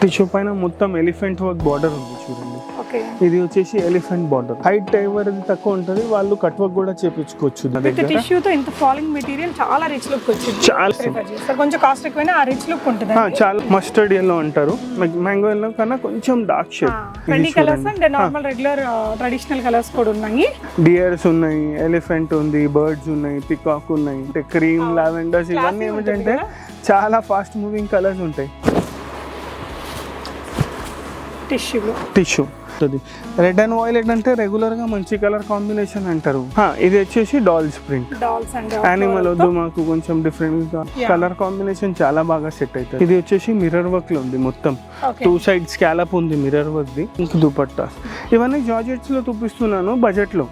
Tissue పైన మొత్తం elephant work border ఉంది చూడండి. ఇది వచ్చేసి ఎలిఫెంట్ బార్డర్. హైట్ ఎవరిది తక్కువ ఉంటుంది వాళ్ళు కట్ వర్క్ కూడా చేపించుకోవచ్చు. టిష్యూ తో ఇంత ఫాలింగ్ మెటీరియల్ చాలా రిచ్ లుక్ వచ్చింది. చాలా కొంచెం కాస్ట్ ఎక్కువైనా ఆ రిచ్ లుక్ ఉంటుంది. చాలా మస్టర్డ్ ఎల్లో అంటారు, మ్యాంగో ఎల్లో కన్నా కొంచెం dark shade. Trendy colours and normal regular traditional colours కూడా ఉన్నాయి. డియర్స్ ఉన్నాయి, ఎలిఫెంట్ ఉంది, బర్డ్స్ ఉన్నాయి, పికాక్ ఉన్నాయి, అంటే క్రీమ్, లావెండర్స్ ఇవన్నీ ఏమిటంటే చాలా ఫాస్ట్ మూవింగ్ కలర్స్ ఉంటాయి. టిష్యూ రెడ్ అండ్ వైలెట్ అంటే రెగ్యులర్ గా మంచి కలర్ కాంబినేషన్ అంటారు. ఇది వచ్చేసి డాల్స్ ప్రింట్. యానిమల్ వద్దు మాకు, కొంచెం డిఫరెంట్ గా కలర్ కాంబినేషన్ చాలా బాగా సెట్ అవుతుంది. ఇది వచ్చేసి మిర్రర్ వర్క్ లో ఉంది, మొత్తం 2 సైడ్ స్కాలప్ ఉంది మిర్రర్ వర్క్ ది. ఇంక దుపట్టా ఇవన్నీ జార్జెట్స్ లో చూపిస్తున్నాను బడ్జెట్ లో.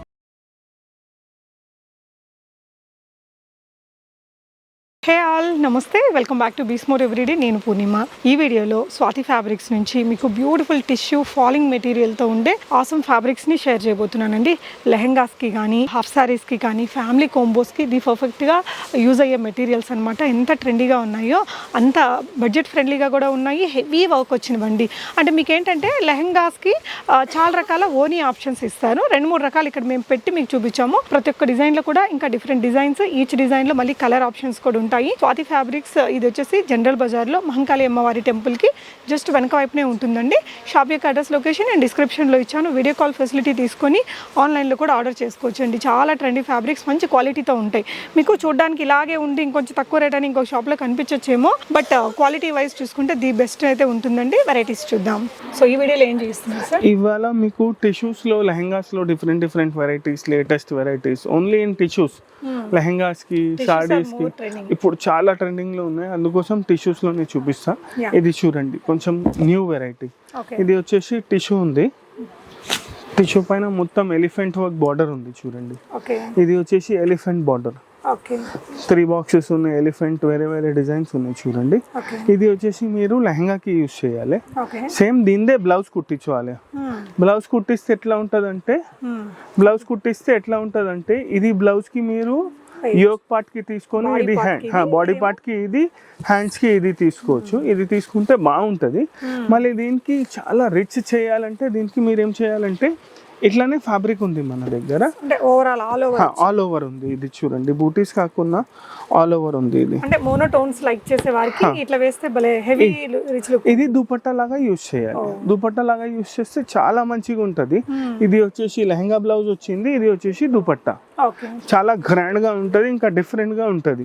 హే ఆల్, నమస్తే, వెల్కమ్ బ్యాక్ టు బీస్మోర్ ఎవ్రీడే. నేను పూర్ణిమ. ఈ వీడియోలో స్వాతి ఫ్యాబ్రిక్స్ నుంచి మీకు బ్యూటిఫుల్ టిష్యూ ఫాలింగ్ మెటీరియల్తో ఉండే ఆసమ్ ఫ్యాబ్రిక్స్ని షేర్ చేయబోతున్నానండి. లెహెంగాస్కి కానీ, హాఫ్ శారీస్కి కానీ, ఫ్యామిలీ కాంబోస్కి ఇది పర్ఫెక్ట్గా యూజ్ అయ్యే మెటీరియల్స్ అనమాట. ఎంత ట్రెండీగా ఉన్నాయో అంత బడ్జెట్ ఫ్రెండ్లీగా కూడా ఉన్నాయి. హెవీ వర్క్ వచ్చినవండి. అంటే మీకు ఏంటంటే లెహెంగాస్కి చాలా రకాల ఓనీ ఆప్షన్స్ ఇస్తారు. 2-3 రకాలు ఇక్కడ మేము పెట్టి మీకు చూపించాము. ప్రతి ఒక్క డిజైన్లో కూడా ఇంకా డిఫరెంట్ డిజైన్స్, ఈచ్ డిజైన్లో మళ్ళీ కలర్ ఆప్షన్స్ కూడా ఉంటాయి. స్వాతి ఫ్యాబ్రిక్స్ ఇది వచ్చేసి జనరల్ బజార్లో మహంకాళి అమ్మవారి టెంపుల్కి జస్ట్ వెనక వైపునే ఉంటుందండి. షాప్ యొక్క అడ్రస్, లొకేషన్ నేను డిస్క్రిప్షన్లో ఇచ్చాను. వీడియో కాల్ ఫెసిలిటీ తీసుకొని ఆన్లైన్లో కూడా ఆర్డర్ చేసుకోవచ్చు అండి. చాలా ట్రెండీ ఫ్యాబ్రిక్స్ మంచి క్వాలిటీతో ఉంటాయి. మీకు చూడడానికి ఇలాగే ఉండి ఇంకొంచెం తక్కువ రేట్ అని ఇంకో షాప్లో కనిపించచ్చేమో, బట్ క్వాలిటీ వైజ్ చూసుకుంటే ది బెస్ట్ అయితే ఉంటుందండి. వెరైటీస్ చూద్దాం. సో ఈ వీడియోలో ఏం చేస్తున్నారు సార్? ఇవాళ మీకు టిష్యూస్లో, లెహెంగాస్లో different varieties, latest varieties only in tissues. లెహెంగాస్కి, సారీస్కి ఇప్పుడు చాలా ట్రెండింగ్ లో ఉన్నాయి, అందుకోసం టిష్యూస్ లోనే చూపిస్తా. ఇది చూడండి కొంచెం న్యూ వెరైటీ. ఇది వచ్చేసి టిష్యూ ఉంది, టిష్యూ పైన మొత్తం ఎలిఫెంట్ వర్క్ బార్డర్ ఉంది చూడండి. ఇది వచ్చేసి ఎలిఫెంట్ బార్డర్. 3 బాక్సెస్ ఉన్నాయి, ఎలిఫెంట్ వేరే డిజైన్స్ ఉన్నాయి చూడండి. ఇది వచ్చేసి మీరు లెహంగాకి యూజ్ చేయాలి. సేమ్ దీనిదే బ్లౌజ్ కుట్టించుకోవాలి. బ్లౌజ్ కుట్టిస్తే ఎట్లా ఉంటదంటే ఇది బ్లౌజ్ కి మీరు యోక్ పార్ట్ కి తీసుకొని ఇది బాడీ పార్ట్ కి, ఇది హ్యాండ్స్ కి ఇది తీసుకోవచ్చు. ఇది తీసుకుంటే బాగుంటది. మళ్ళీ దీనికి చాలా రిచ్ చేయాలంటే దీనికి మీరు ఏం చేయాలంటే ఇట్లానే ఫ్యాబ్రిక్ ఉంది మన దగ్గర, ఆల్ ఓవర్ ఉంది. ఇది చూడండి, బూటీస్ కాకుండా ఆల్ ఓవర్ ఉంది. ఇది అంటే మోనోటోన్స్ లైక్ చేసే వారికి ఇట్లా వేస్తే భలే హెవీ రిచ్ లుక్. ఇది దుపట్టా లాగా యూజ్ చేయాలి. దుపట్టా లాగా యూజ్ చేస్తే చాలా మంచిగా ఉంటది. ఇది వచ్చేసి లెహంగా బ్లౌజ్ వచ్చింది, ఇది వచ్చేసి దుపట్టా. చాలా గ్రాండ్ గా ఉంటది, ఇంకా డిఫరెంట్ గా ఉంటది.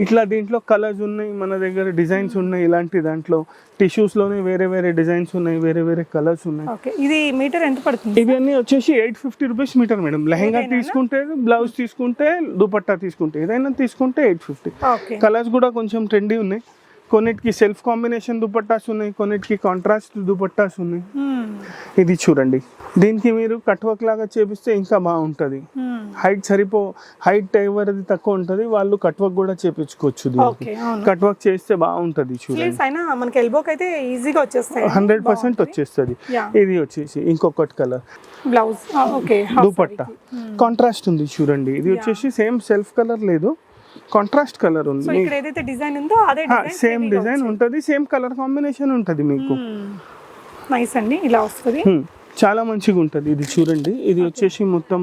ఇట్లా దీంట్లో కలర్స్ ఉన్నాయి మన దగ్గర, డిజైన్స్ ఉన్నాయి. ఇలాంటి దాంట్లో టిష్యూస్ లోనే వేరే డిజైన్స్ ఉన్నాయి, వేరే కలర్స్ ఉన్నాయి. ఇది మీటర్ ఎంత పడుతుంది? ఇవన్నీ వచ్చేసి 850 రూపీస్ మీటర్ మేడం. లెహంగా తీసుకుంటే, బ్లౌజ్ తీసుకుంటే, దుపట్టా తీసుకుంటే, ఏదైనా తీసుకుంటే 850. కలర్స్ కూడా కొంచెం ట్రెండీ ఉన్నాయి. కొన్నిటికి సెల్ఫ్ కాంబినేషన్ దుపట్టాస్ ఉన్నాయి, కొన్నిటికి కాంట్రాస్ట్ దుపట్టాస్ ఉన్నాయి. ఇది చూడండి, దీనికి మీరు కట్ వర్క్ లాగా చేపిస్తే ఇంకా బాగుంటది. హైట్ ఎవరిది తక్కువ ఉంటది వాళ్ళు కట్ వర్క్ కూడా చేపించుకోవచ్చు. కట్ వర్క్ చేస్తే బాగుంటది. చూడండి 100% వచ్చేస్తుంది. ఇది వచ్చేసి ఇంకొకటి కలర్ బ్లౌజ్, దుపట్టా కాంట్రాస్ట్ ఉంది చూడండి. ఇది వచ్చేసి సేమ్ సెల్ఫ్ కలర్ లేదు, కాంట్రాస్ట్ కలర్ ఉంది. ఇక్కడ ఏదైతే డిజైన్ ఉందో అదే సేమ్ డిజైన్ ఉంటది, సేమ్ కలర్ కాంబినేషన్ ఉంటది మీకు. నైస్ అండి, ఇలా వస్తుంది. చాలా మంచిగా ఉంటది. ఇది చూడండి, ఇది వచ్చేసి మొత్తం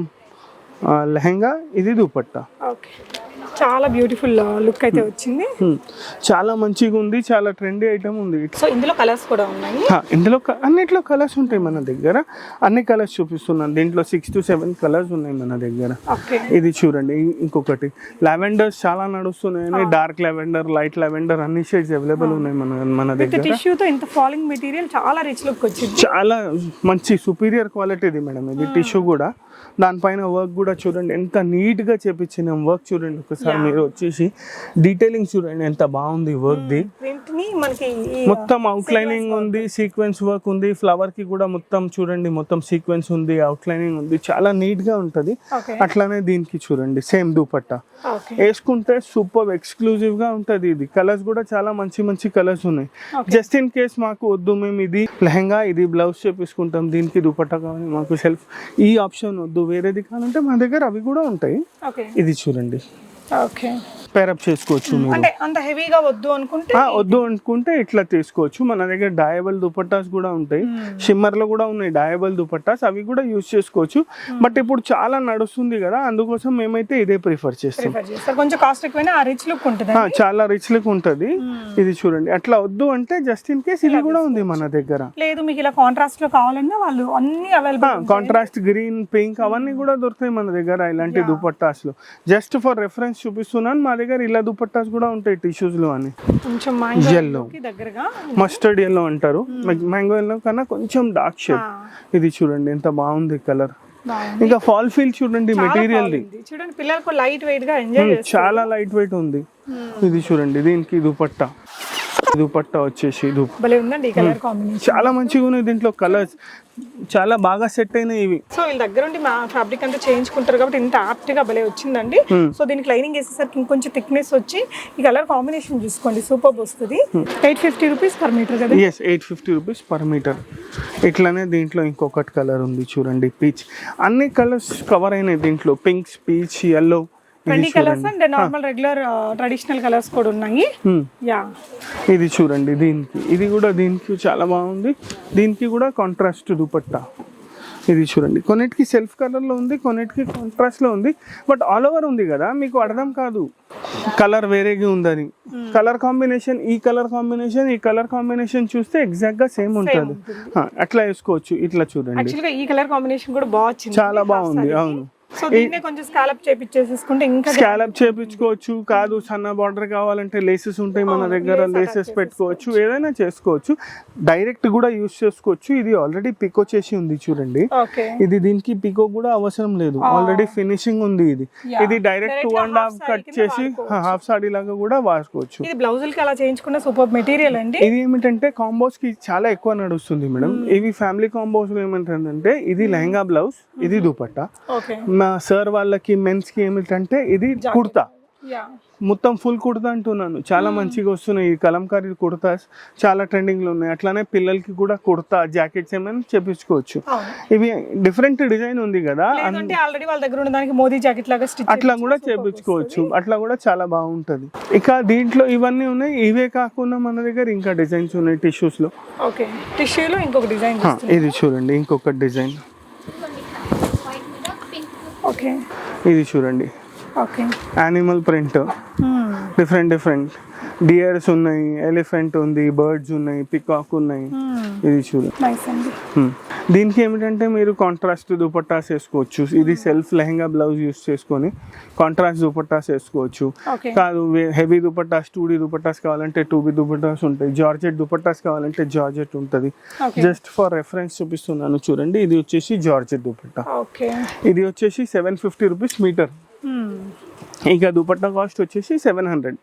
లెహంగా, ఇది దుపట్టా. చాలా బ్యూటిఫుల్ లుక్ అయితే వచ్చింది. చాలా మంచిగా ఉంది, చాలా ట్రెండీ ఐటమ్ ఉంది. సో ఇందులో కలర్స్ కూడా ఉన్నాయి. ఇందులో అన్నిట్లో కలర్స్ ఉంటాయి మన దగ్గర. అన్ని కలర్స్ చూపిస్తున్నాను. దీంట్లో 6 to 7 కలర్స్ ఉన్నాయి మన దగ్గర. ఇది చూడండి, ఇంకొకటి లావెండర్స్ చాలా నడుస్తున్నాయి. డార్క్ లావెండర్, లైట్ లావెండర్, అన్ని షేడ్స్ అవైలబుల్ ఉన్నాయి మన దగ్గర. టిష్యూతో ఇంత ఫాలింగ్ మెటీరియల్ చాలా రిచ్ లుక్ వచ్చింది. చాలా మంచి సుపీరియర్ క్వాలిటీది మేడం ఇది టిష్యూ కూడా. దానిపైన వర్క్ కూడా చూడండి ఎంత నీట్ గా చేపించిన వర్క్. చూడండి ఒకసారి మీరు వచ్చేసి డీటెయిలింగ్ చూడండి ఎంత బాగుంది వర్క్ ది. మొత్తం అవుట్ లైనింగ్ ఉంది, సీక్వెన్స్ వర్క్ ఉంది. ఫ్లవర్ కి కూడా మొత్తం చూడండి, మొత్తం సీక్వెన్స్ ఉంది, అవుట్ లైనింగ్ ఉంది. చాలా నీట్ గా ఉంటది. అట్లానే దీనికి చూడండి సేమ్ దుపట్టా వేసుకుంటే సూపర్ ఎక్స్క్లూజివ్ గా ఉంటది. ఇది కలర్స్ కూడా చాలా మంచి కలర్స్ ఉన్నాయి. జస్ట్ ఇన్ కేస్ మాకు వద్దు, మేము ఇది లెహంగా, ఇది బ్లౌజ్ చేపించుకుంటాం, దీనికి దుపట్టా కావాలి, మాకు సెల్ఫ్ ఈ ఆప్షన్ వద్దు, వేరేది కావాలంటే మా దగ్గర అవి కూడా ఉంటాయి. ఇది చూడండి, పేరప్ చేసుకోవచ్చు మీరు. అంటే అంత హెవీగా వద్దు అనుకుంటే వద్దు అనుకుంటే ఇట్లా తీసుకోవచ్చు. మన దగ్గర డయబుల్ దుపట్టాస్ కూడా ఉంటాయి, షిమ్మర్ లో కూడా ఉన్నాయి డయబుల్ దుపట్టాస్, అవి కూడా యూజ్ చేసుకోవచ్చు. బట్ ఇప్పుడు చాలా నడుస్తుంది కదా, అందుకోసం మేమైతే ఇదే ప్రిఫర్ చేస్తాం. కొంచెం కాస్ట్ ఎక్కువైనా ఆ రిచ్ లుక్ ఉంటుంది, చాలా రిచ్ లుక్ ఉంటుంది. ఇది చూడండి, అట్లా వద్దు అంటే జస్ట్ ఇన్ కేస్ ఇది కూడా ఉంది మన దగ్గర. లేదు మీకు ఇలా కాంట్రాస్ట్ లో కావాలన్నా వాళ్ళు అన్ని అవైలబుల్, కాంట్రాస్ట్ గ్రీన్, పింక్ అవన్నీ కూడా దొరుకుతాయి మన దగ్గర ఇలాంటి దుపట్టాస్ లో. జస్ట్ ఫర్ రెఫరెన్స్ చూపిస్తున్నాను, మా దగ్గర ఇలా దుపట్టాస్ కూడా ఉంటాయి టిష్యూస్ లో అని. కొంచెం ఎల్లో, దగ్గరగా మస్టర్డ్ ఎల్లో అంటారు, మ్యాంగో ఎల్లో కన్నా కొంచెం డార్క్ షేడ్. ఇది చూడండి ఎంత బాగుంది కలర్. ఇంకా ఫాల్ ఫీల్ చూడండి మెటీరియల్ ది, చూడండి పిల్లలకు లైట్ వెయిట్ గా ఎంజాయ్ చాలా లైట్ వెయిట్ ఉంది. ఇది చూడండి, దీనికి దుపట్టా వచ్చేసి భలే ఉందండి ఈ కలర్ కాంబినేషన్, చాలా మంచిగా ఉన్నాయి. దీంట్లో కలర్స్ చాలా బాగా సెట్ అయినాయి ఇవి. సో వీళ్ళ దగ్గర ఉండి మా ఫ్యాబ్రిక్ అంతా చేయించుకుంటారు కాబట్టి ఇంత ఆప్ట్ గా భలే వచ్చిందండి. సో దీనికి లైనింగ్ వేసేసరికి ఇంకొంచెం థిక్నెస్ వచ్చి ఈ కలర్ కాంబినేషన్ చూసుకోండి సూపర్ వస్తుంది. 850 రూపీస్ పర్ మీటర్ కదా? yes, 850 rupees per metre. ఇట్లానే దీంట్లో ఇంకొకటి కలర్ ఉంది చూడండి, పీచ్. అన్ని కలర్స్ కవర్ అయినాయి దీంట్లో, pinks, peach, yellow, 20 colours and normal regular traditional colours కూడా ఉన్నాయి. యా, ఇది చూడండి, ఇది కూడా దీనికి చాలా బాగుంది. దీనికి కూడా కాంట్రాస్ట్ దుపట్టా. ఇది చూడండి, కొన్నిటికి సెల్ఫ్ కలర్ లో ఉంది, కొన్నిటికి కాంట్రాస్ట్ లో ఉంది. బట్ ఆల్ ఓవర్ ఉంది కదా, మీకు అర్థం కాదు కలర్ వేరేగా ఉందని. కలర్ కాంబినేషన్, ఈ కలర్ కాంబినేషన్ చూస్తే ఎగ్జాక్ట్ గా సేమ్ ఉంటుంది. అట్లా వేసుకోవచ్చు. ఇట్లా చూడండి, యాక్చువల్గా ఈ కలర్ కాంబినేషన్ కూడా బాగా చాలా బాగుంది. అవును, సో దీన్నే కొంచెం స్కాలప్ చేపించేసుకుంటే ఇంకా స్కాలప్ చేపించుకోవచ్చు. కాదు సన్న బార్డర్ కావాలంటే లేసెస్ ఉంటాయి మన దగ్గర, లేసెస్ పెట్టుకోవచ్చు, ఏదైనా చేసుకోవచ్చు. డైరెక్ట్ కూడా యూస్ చేసుకోవచ్చు. ఇది ఆల్రెడీ పికో చేసి ఉంది చూడండి, ఇది దీనికి పికో కూడా అవసరం లేదు, ఆల్రెడీ ఫినిషింగ్ ఉంది. ఇది డైరెక్ట్ 2.5 కట్ చేసి హాఫ్ సాడీ లాగా కూడా వాడుకోవచ్చు. ఇది బ్లౌజుల్ కి అలా చేయించుకున్న సూపర్ మెటీరియల్ అండి. ఇది ఏమిటంటే కాంబోస్ కి చాలా ఎక్కువ నడుస్తుంది మేడం. ఇవి ఫ్యామిలీ కాంబోస్ ఏమంటే ఇది లెహంగా బ్లౌజ్, ఇది దుపట్టా. మా సార్ వాళ్ళకి మెన్స్ కి ఏమిటంటే ఇది కుర్తా, మొత్తం ఫుల్ కుర్తా అంటున్నాను. చాలా మంచిగా వస్తున్నాయి ఈ కలంకారీ కుర్తాస్, చాలా ట్రెండింగ్ లో ఉన్నాయి. అట్లానే పిల్లలకి కూడా కుర్తా, జాకెట్స్ ఏమైనా చేపించుకోవచ్చు. ఇవి డిఫరెంట్ డిజైన్ ఉంది కదా, ఆల్రెడీ వాళ్ళ దగ్గర ఉన్న దానికి మోదీ జాకెట్ లాగా అట్లా కూడా చేపించుకోవచ్చు. అట్లా కూడా చాలా బాగుంటది. ఇక దీంట్లో ఇవన్నీ ఉన్నాయి. ఇవే కాకుండా మన దగ్గర ఇంకా డిజైన్స్ ఉన్నాయి టిష్యూస్ లో. ఓకే, టిష్యూలో ఇంకొక డిజైన్, ఇది చూడండి ఇంకొక డిజైన్. ఓకే, ఇది చూడండి, okay, animal print, different deers ఉన్నాయి, ఎలిఫెంట్ ఉంది, బర్డ్స్ ఉన్నాయి, పికాక్ ఉన్నాయి. ఇది చూడండి. దీనికి ఏమిటంటే మీరు కాంట్రాస్ట్ దుపట్టాస్ వేసుకోవచ్చు. ఇది సెల్ఫ్ లెహంగా బ్లౌజ్ యూస్ చేసుకొని కాంట్రాస్ట్ దుపట్టాస్ వేసుకోవచ్చు. కాదు హెవీ దుపట్టాస్, 2D దుపట్టాస్ కావాలంటే 2B దుపట్టాస్ ఉంటాయి, జార్జెట్ దుపట్టాస్ కావాలంటే జార్జెట్ ఉంటుంది. జస్ట్ ఫర్ రెఫరెన్స్ చూపిస్తున్నాను చూడండి. ఇది వచ్చేసి జార్జెట్ దుపట్టా, ఇది వచ్చేసి 750 రూపీస్ మీటర్. ఇక దుపట్టా కాస్ట్ వచ్చేసి 700.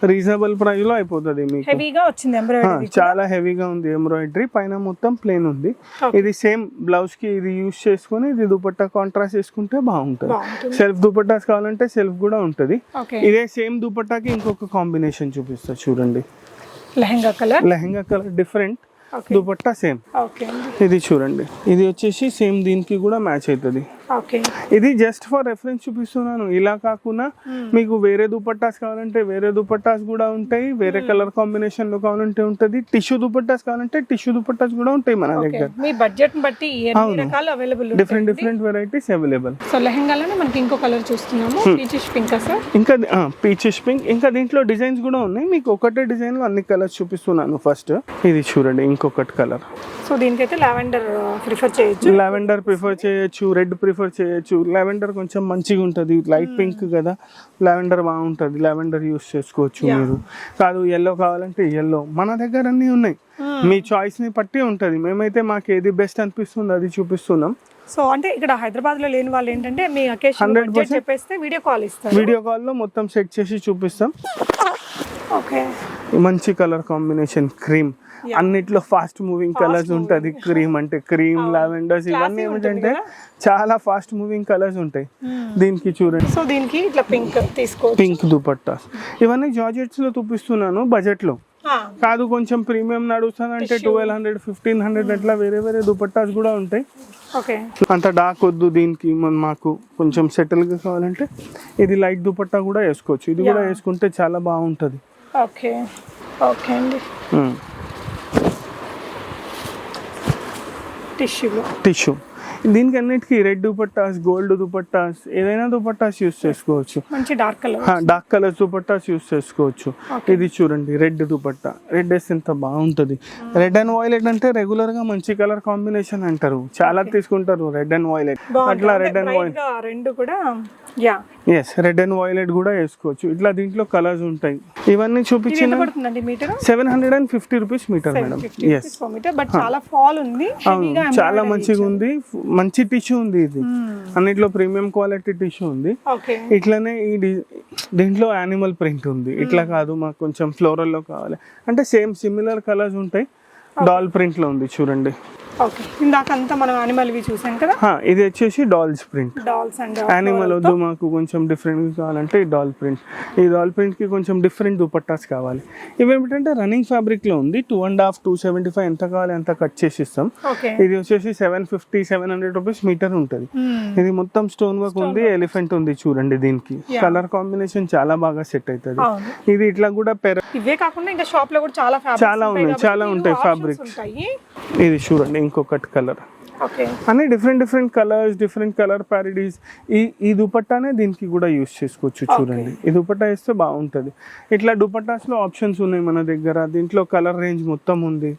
రీజనబుల్ ప్రైస్ లో అయిపోతుంది మీకు. హెవీగా వచ్చింది ఎంబ్రాయిడరీ, చాలా హెవీగా ఉంది ఎంబ్రాయిడరీ, పైన మొత్తం ప్లేన్ ఉంది. ఇది సేమ్ బ్లౌజ్ కి ఇది యూస్ చేసుకుని ఇది దుపట్టా కాంట్రాస్ట్ చేసుకుంటే బాగుంటుంది. సెల్ఫ్ దుపట్టాస్ కావాలంటే సెల్ఫ్ కూడా ఉంటది. ఇదే సేమ్ దుపట్టాకి ఇంకొక కాంబినేషన్ చూపిస్తా చూడండి. Lehenga colour different, dupatta same. ఇది చూడండి, ఇది వచ్చేసి సేమ్ దీనికి కూడా మ్యాచ్ అవుతుంది. ఇది జస్ట్ ఫర్ రెఫరెన్స్ చూపిస్తున్నాను. ఇలా కాకుండా మీకు వేరే దుపట్టాస్ కావాలంటే వేరే దుపట్టాస్ కూడా ఉంటాయి, వేరే కలర్ కాంబినేషన్ లో కావాలంటే ఉంటది. టిష్యూ దుపట్టాస్ కావాలంటే టిష్యూ దుపట్టాస్ కూడా ఉంటాయి మన దగ్గర. మీ బడ్జెట్ బట్టి available, different varieties available. So లెహంగాలోనే మనకి ఇంకో కలర్ చూస్తున్నాము, పీచిష్ పింక్ సార్. ఇంకా పీచిష్ పింక్, ఇంకా దీంట్లో డిజైన్స్ కూడా ఉన్నాయి. మీకు ఒకటే డిజైన్ లో అన్ని కలర్స్ చూపిస్తున్నాను. ఫస్ట్ ఇది చూడండి ఇంకొకటి కలర్. సో దీనికైతే లావెండర్ ప్రిఫర్ చేయొచ్చు, లావెండర్ ప్రిఫర్ చేయొచ్చు, రెడ్ ప్రిఫర్ చేయొచ్చు. లావెండర్ కొంచెం మంచిగా ఉంటుంది, లైట్ పింక్ కదా, లావెండర్ బాగుంటుంది, లావెండర్ యూస్ చేసుకోవచ్చు మీరు. కాదు ఎల్లో కావాలంటే ఎల్లో, మన దగ్గర అన్ని ఉన్నాయి. మీ చాయిస్ ని బట్టి ఉంటది. మేమైతే మాకు ఏది బెస్ట్ అనిపిస్తుంది అది చూపిస్తున్నాం. సో అంటే ఇక్కడ హైదరాబాద్ లో లేని వాళ్ళు ఏంటంటే మీ అకేషన్ బడ్జెట్ చెప్పేస్తే వీడియో కాల్ ఇస్తారు, వీడియో కాల్ లో మొత్తం సెట్ చేసి చూపిస్తాం. ఓకే, మంచి కలర్ కాంబినేషన్ క్రీమ్, అన్నిట్లో ఫాస్ట్ మూవింగ్ కలర్స్ ఉంటది. క్రీమ్ అంటే క్రీమ్, లావెండర్స్ ఇవన్నీ ఏమిటంటే చాలా ఫాస్ట్ మూవింగ్ కలర్స్ ఉంటాయి. దీనికి చూడండి, సో దీనికి ఇట్లా పింక్ తీసుకోవచ్చు, పింక్ దుపట్టా. ఇవన్నీ జార్జెట్స్ లో చూపిస్తున్నాను బడ్జెట్ లో. కాదు కొంచెం ప్రీమియం నడుస్తుంది అంటే 1200 1500 అట్లా వేరే వేరే దుపట్టాస్ కూడా ఉంటాయి. ఓకే, అంత డార్క్ వద్దు దీనికి మాకు కొంచెం సెటిల్గా కావాలంటే ఇది లైట్ దుపట్టా కూడా వేసుకోవచ్చు. ఇది కూడా వేసుకుంటే చాలా బాగుంటుంది. ఓకే ఓకే అండి. టిష్యూ దీనికి అన్నిటికీ రెడ్ దుపట్టాస్, గోల్డ్ దుపట్టాస్, ఏదైనా దుపట్టాస్ యూస్ చేసుకోవచ్చు. మంచి డార్క్ కలర్ దుపట్టాస్ యూస్ చేసుకోవచ్చు. ఇది చూడండి రెడ్ దుపట్టా, రెడ్ వేస్తే ఎంత బాగుంటుంది. రెడ్ అండ్ వైలెట్ అంటే రెగ్యులర్ గా మంచి కలర్ కాంబినేషన్ అంటారు, చాలా తీసుకుంటారు రెడ్ అండ్ వైలెట్. అట్లా రెడ్ అండ్ వైలెట్ రెండు కూడా రెడ్ అండ్ వైలెట్ కూడా వేసుకోవచ్చు. ఇట్లా దీంట్లో కలర్స్ ఉంటాయి. ఇవన్నీ చూపించిన 750 రూపీస్ మీటర్ మేడం. చాలా మంచిగా ఉంది, మంచి టిష్యూ ఉంది. ఇది అన్నిట్లో ప్రీమియం క్వాలిటీ టిష్యూ ఉంది. ఇట్లానే దీంట్లో యానిమల్ ప్రింట్ ఉంది. ఇట్లా కాదు మాకు కొంచెం ఫ్లోరల్ లో కావాలి అంటే సేమ్ సిమిలర్ కలర్స్ ఉంటాయి. డాల్ ప్రింట్ లో ఉంది చూడండి. ఓకే, ఇందాకంతా మనం యానిమల్ వి చూసాం కదా. ఇది వచ్చేసి dolls print. Dolls and animal వద్దు మాకు కొంచెం డిఫరెంట్ కావాలంటే ఈ డాల్ ప్రింట్. ఈ డాల్ ప్రింట్ కి కొంచెం డిఫరెంట్ దుపట్టాస్ కావాలి. ఇవేమిటంటే రన్నింగ్ ఫ్యాబ్రిక్ లో ఉంది. 2.5 275 ఎంత కావాలి అంత కట్ చేసి ఇస్తాం. ఇది వచ్చేసి 750 700 రూపీస్ మీటర్ ఉంటుంది. ఇది మొత్తం స్టోన్ వర్క్ ఉంది, ఎలిఫెంట్ ఉంది చూడండి. దీనికి కలర్ కాంబినేషన్ చాలా బాగా సెట్ అవుతుంది. ఇది ఇట్లా కూడా ఇవే కాకుండా ఇంకా షాప్ లో కూడా చాలా ఉన్నాయి, చాలా ఉంటాయి ఫ్యాబ్రిక్. ఇది చూడండి ఇంకొకటి కలర్. అన్ని different colours, different colour parodies. ఈ దుపట్టానే దీనికి కూడా యూస్ చేసుకోవచ్చు చూడండి. ఈ దుపట్టా వేస్తే బాగుంటది. ఇట్లా దుపట్టాస్ లో ఆప్షన్స్ ఉన్నాయి మన దగ్గర. దీంట్లో కలర్ రేంజ్ మొత్తం ఉంది.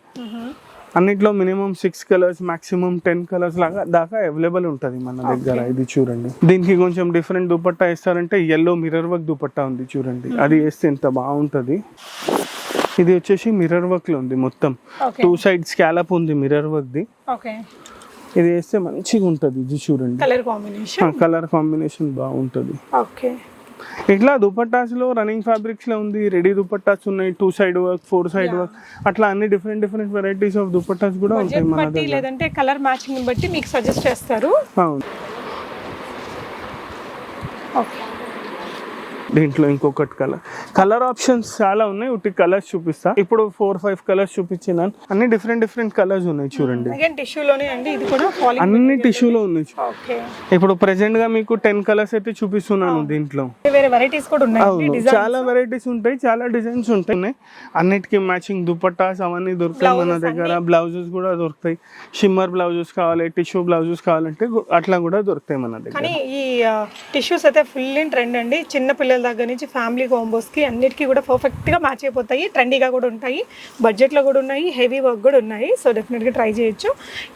అన్నిట్లో మినిమం 6 కలర్స్, మాక్సిమం 10 కలర్స్ దాకా అవైలబుల్ ఉంటుంది మన దగ్గర. ఇది చూడండి, దీనికి కొంచెం డిఫరెంట్ దుపట్టా వేస్తారంటే ఎల్లో మిర్రర్ వర్క్ దుపట్టా ఉంది చూడండి. అది వేస్తే ఎంత బాగుంటది. ఇది వచ్చేసి మిర్రర్ వర్క్ లో ఉంది మొత్తం. 2 సైడ్ స్కాలప్ ఉంది మిర్రర్ వర్క్ ది. ఇది వేస్తే మంచిగా ఉంటది. ఇది చూడండి కలర్ కాంబినేషన్ బాగుంటది. ఇట్లా దుపట్టాస్ లో రన్నింగ్ ఫ్యాబ్రిక్స్ లో ఉంది. రెడీ దుపట్టాస్ ఉన్నాయి, 2 సైడ్ వర్క్, 4 సైడ్ వర్క్, అట్లా అన్ని డిఫరెంట్ వెరైటీస్ ఆఫ్ దుపట్టాస్ కూడా ఉంటాయి మన దగ్గర. లేదంటే కలర్ మ్యాచింగ్ బట్టి మీకు సజెస్ట్ చేస్తారు. అవును. దీంట్లో ఇంకొకటి కలర్ ఆప్షన్స్ చాలా ఉన్నాయి. ఒకటి కలర్స్ చూపిస్తా. ఇప్పుడు 4-5 కలర్స్ చూపించినాను. అన్ని డిఫరెంట్ కలర్స్ ఉన్నాయి చూడండి. అన్ని టిష్యూలో ఉన్నాయి. ఇప్పుడు ప్రెసెంట్ గా మీకు 10 కలర్స్ అయితే చూపిస్తున్నాను. దీంట్లో చాలా వెరైటీస్ ఉంటాయి, చాలా డిజైన్స్ ఉంటాయి. అన్నిటికీ మ్యాచింగ్ దుపట్టాస్ అవన్నీ దొరుకుతాయి మన దగ్గర. బ్లౌజెస్ కూడా దొరుకుతాయి. షిమ్మర్ బ్లౌజెస్ కావాలి, టిష్యూ బ్లౌజెస్ కావాలంటే అట్లా కూడా దొరుకుతాయి మన దగ్గర. ఈ టిష్యూస్ అయితే ఫుల్ ఇన్ ట్రెండ్ అండి. చిన్న పిల్లల దగ్గర నుంచి ఫ్యామిలీ కాంబోస్కి అన్నిటికీ కూడా పర్ఫెక్ట్గా మ్యాచ్ అయిపోతాయి. ట్రెండీగా కూడా ఉంటాయి, బడ్జెట్లో కూడా ఉన్నాయి, హెవీ వర్క్ కూడా ఉన్నాయి. సో డెఫినెట్గా ట్రై చేయొచ్చు.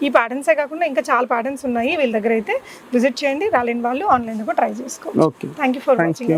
ఈ ప్యాటర్న్సే కాకుండా ఇంకా చాలా ప్యాటర్న్స్ ఉన్నాయి వీళ్ళ దగ్గర. అయితే విజిట్ చేయండి, రాలేని వాళ్ళు ఆన్లైన్లో కూడా ట్రై చేసుకోవచ్చు. Thank you for watching.